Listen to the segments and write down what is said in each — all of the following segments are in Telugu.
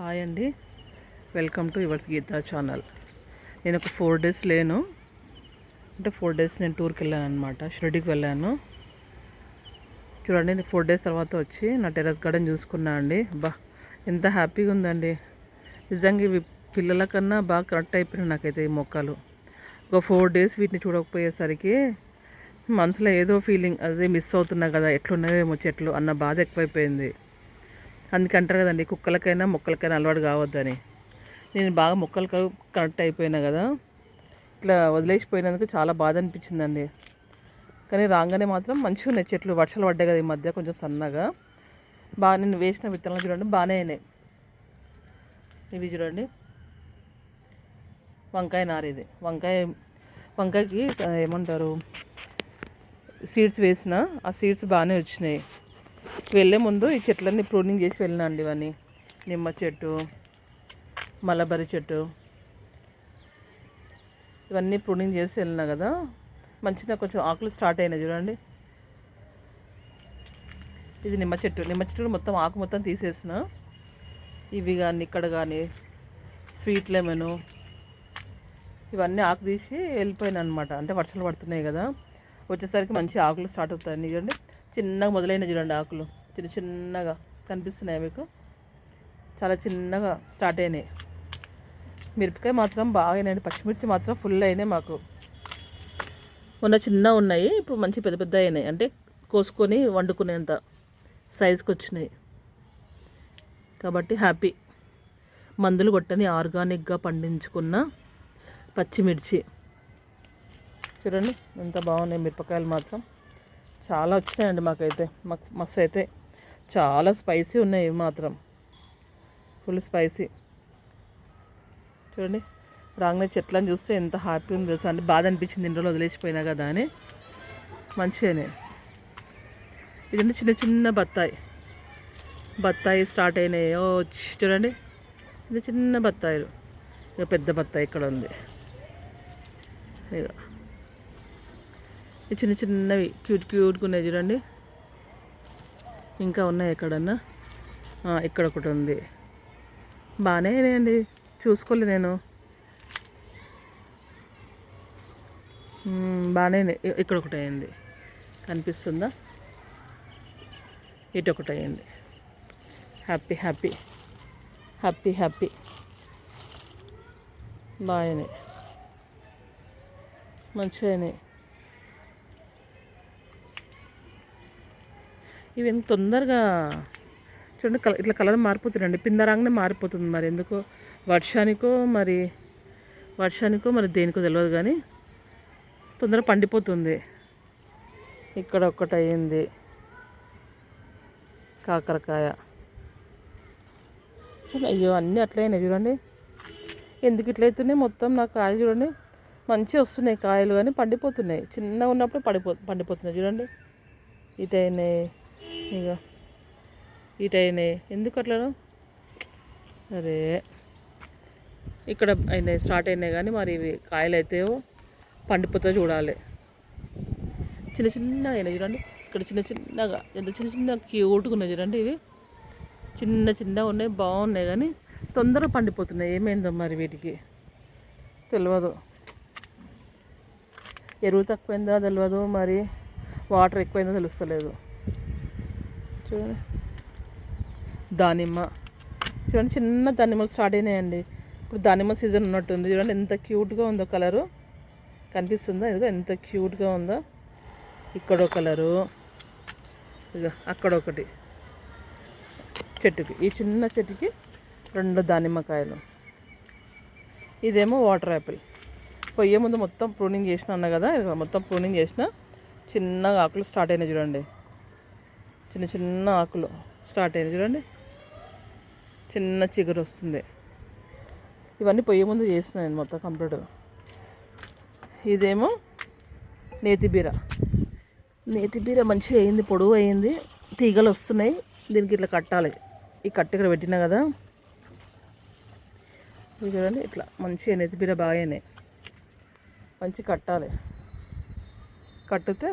హాయ్ అండి, welcome to yours Geeta channel. నేను ఒక 4 days లేను, అంటే 4 days నేను టూర్కి వెళ్ళాను అనమాట. షిరిడీకి వెళ్ళాను. చూడండి, నేను 4 days తర్వాత వచ్చి నా టెర్రస్ గార్డెన్ చూసుకున్నా అండి. ఎంత హ్యాపీగా ఉందండి. నిజంగా ఇవి పిల్లల కన్నా బాగా కనెక్ట్ అయిపోయినాయి నాకైతే ఈ మొక్కలు. ఒక 4 days వీటిని చూడకపోయేసరికి మనసులో ఏదో ఫీలింగ్, అదే మిస్ అవుతున్నా కదా, ఎట్లున్నాయేమో చెట్లు అన్న బాధ ఎక్కువైపోయింది. అందుకంటారు కదండి, కుక్కలకైనా మొక్కలకైనా అలవాటు కావద్దని. నేను బాగా మొక్కలకు కనెక్ట్ అయిపోయినా కదా, ఇట్లా వదిలేసిపోయినందుకు చాలా బాధ అనిపించిందండి. కానీ రాగానే మాత్రం మంచిగా ఉన్నాయి చెట్లు. వర్షాలు పడ్డాయి కదా ఈ మధ్య, కొంచెం సన్నగా బాగా. నేను వేసిన విత్తనాలు చూడండి బాగానే అయినాయి. ఇవి చూడండి, వంకాయ నారు. ఇది వంకాయకి ఏమంటారు, సీడ్స్ వేసిన ఆ సీడ్స్ బాగానే వచ్చినాయి. వెళ్ళే ముందు ఈ చెట్లన్నీ ప్రూనింగ్ చేసి వెళ్ళినా అండి. ఇవన్నీ నిమ్మ చెట్టు, మలబరి చెట్టు, ఇవన్నీ ప్రూనింగ్ చేసి వెళ్ళినా కదా, మంచిగా కొంచెం ఆకులు స్టార్ట్ అయినాయి చూడండి. ఇది నిమ్మ చెట్టు మొత్తం ఆకు మొత్తం తీసేసిన. ఇవి కానీ ఇక్కడ కానీ స్వీట్ లెమను, ఇవన్నీ ఆకు తీసి వెళ్ళిపోయినా అనమాట. అంటే వర్షాలు పడుతున్నాయి కదా, వచ్చేసరికి మంచి ఆకులు స్టార్ట్ అవుతాయి. చూడండి, చిన్నగా మొదలైన చూడండి ఆకులు, చిన్నగా కనిపిస్తున్నాయి మీకు, చాలా చిన్నగా స్టార్ట్ అయినాయి. మిరపకాయ మాత్రం బాగా అయినాయండి. పచ్చిమిర్చి మాత్రం ఫుల్ అయినాయి మాకు. మొన్న చిన్నగా ఉన్నాయి, ఇప్పుడు మంచి పెద్ద పెద్ద అయినాయి. అంటే కోసుకొని వండుకునేంత సైజుకి వచ్చినాయి. కాబట్టి హ్యాపీ. మందులు కొట్టని ఆర్గానిక్గా పండించుకున్న పచ్చిమిర్చి చూడండి ఎంత బాగున్నాయి. మిరపకాయలు మాత్రం చాలా వచ్చినాయండి మాకైతే. మస్తు అయితే చాలా స్పైసీ ఉన్నాయి. ఇవి మాత్రం ఫుల్ స్పైసీ. చూడండి, రాగానే చెట్లను చూస్తే ఎంత హ్యాపీ ఉంది తెలుసా అండి. బాధ అనిపించింది ఇన్ని రోజులు వదిలేసిపోయినా కదా అని. మంచిగానే. ఇదంటే చిన్న చిన్న బత్తాయి స్టార్ట్ అయినాయి. చూడండి, చిన్న చిన్న బత్తాయిలు. ఇక పెద్ద బత్తాయి ఇక్కడ ఉంది. ఇక ఈ చిన్న చిన్నవి క్యూట్గా ఉన్నాయి చూడండి. ఇంకా ఉన్నాయి ఎక్కడన్నా. ఇక్కడ ఒకటి ఉంది. బాగానే అయినాయండి, చూసుకోలేదు నేను. బాగానే ఇక్కడ ఒకటి అయింది, కనిపిస్తుందా? ఇటు ఒకటి అయింది. Happy happy happy happy. బాగానే మంచిగా అయినాయి. ఇవి ఎంత తొందరగా చూడండి, ఇట్లా కలర్ మారిపోతుందండి. పిందరాగానే మారిపోతుంది. మరి ఎందుకో వర్షానికో మరి దేనికో తెలియదు, కానీ తొందరగా పండిపోతుంది. ఇక్కడ ఒక్కటి అయ్యింది కాకరకాయ. అయ్యో, అన్నీ అట్లయినాయి చూడండి. ఎందుకు ఇట్లయితున్నాయి మొత్తం నా కాయలు చూడండి. మంచిగా వస్తున్నాయి కాయలు, కానీ పండిపోతున్నాయి. చిన్నగా ఉన్నప్పుడు పండిపోతున్నాయి చూడండి. ఇటైనాయి, ఇక ఇటైనాయి. ఎందుకు అట్లా? అరే, ఇక్కడ అయినాయి, స్టార్ట్ అయినాయి, కానీ మరి ఇవి కాయలు అయితే పండిపోతే చూడాలి. చిన్న చిన్నగా అయినాయి చూడండి. ఇక్కడ చిన్నగా ఎంత చిన్న క్యూట్గా ఉన్నాయి చూడండి. ఇవి చిన్నగా ఉన్నాయి, బాగున్నాయి, కానీ తొందరగా పండిపోతున్నాయి. ఏమైందో మరి వీటికి తెలియదు. ఎరువు తక్కువైందో తెలియదు, మరి వాటర్ ఎక్కువైందో తెలుస్తలేదు. చూడండి, దానిమ్మ చూడండి, చిన్న దానిమ్మలు స్టార్ట్ అయినాయండి. ఇప్పుడు దానిమ్మ సీజన్ ఉన్నట్టుంది. చూడండి ఎంత క్యూట్గా ఉందో కలరు, కనిపిస్తుందా? ఇదిగో ఎంత క్యూట్గా ఉందో. ఇక్కడో కలరు, ఇక అక్కడ ఒకటి. చెట్టుకి, ఈ చిన్న చెట్టుకి 2 దానిమ్మకాయలు. ఇదేమో వాటర్ యాపిల్. పొయ్యే ముందు మొత్తం ప్రూనింగ్ చేసిన అన్న కదా, మొత్తం ప్రూనింగ్ చేసిన. చిన్నగా ఆకులు స్టార్ట్ అయినాయి చూడండి. చిన్న ఆకులు స్టార్ట్ అయినాయి చూడండి. చిన్న చిగురు వస్తుంది. ఇవన్నీ పొయ్యి ముందు చేసిన నేను మొత్తం కంప్లీట్. ఇదేమో నేతిబీర మంచిగా అయింది, పొడవు అయింది, తీగలు వస్తున్నాయి. దీనికి ఇట్లా కట్టాలి. ఈ కట్టు ఇక్కడ పెట్టినా కదా, ఇది చూడండి. ఇట్లా మంచిగా నేతిబీర బాగా అయినాయి. మంచి కట్టాలి, కట్టితే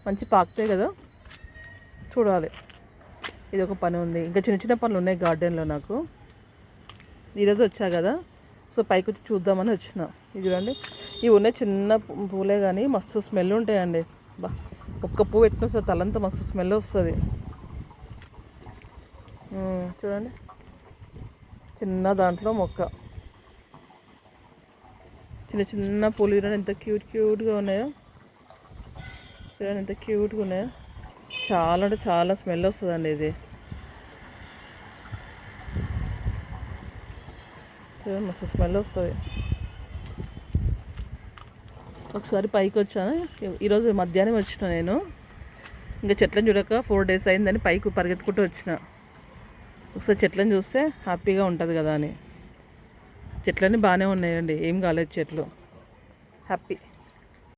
మంచి పాకుతాయి కదా, చూడాలి. ఇది ఒక పని ఉంది. ఇంకా చిన్న పనులు ఉన్నాయి గార్డెన్లో నాకు. ఈరోజు వచ్చా కదా, సో పైకి వచ్చి చూద్దామని వచ్చిన. ఇది చూడండి, ఇవి ఉన్నాయి చిన్న పూలే కానీ మస్తు స్మెల్ ఉంటాయండి. బా, ఒక్క పువ్వు పెట్టిన వస్తుంది, తలంతా మస్తు స్మెల్ వస్తుంది. చూడండి, చిన్న దాంట్లో మొక్క, చిన్న చిన్న పూలు చూడండి ఎంత క్యూట్గా ఉన్నాయో. చూడండి ఎంత క్యూట్గా ఉన్నాయో. చాలా అంటే చాలా స్మెల్ వస్తుందండి ఇది. చూడండి మస్తు స్మెల్ వస్తుంది. ఒకసారి పైకి వచ్చాను, ఈరోజు మధ్యాహ్నం వచ్చిన నేను. ఇంకా చెట్లను చూడక 4 days అయిందని పైకి పరిగెత్తుకుంటూ వచ్చిన. ఒకసారి చెట్లను చూస్తే హ్యాపీగా ఉంటుంది కదా అని. చెట్లన్నీ బాగానే ఉన్నాయండి, ఏం కాలేదు చెట్లు. హ్యాపీ.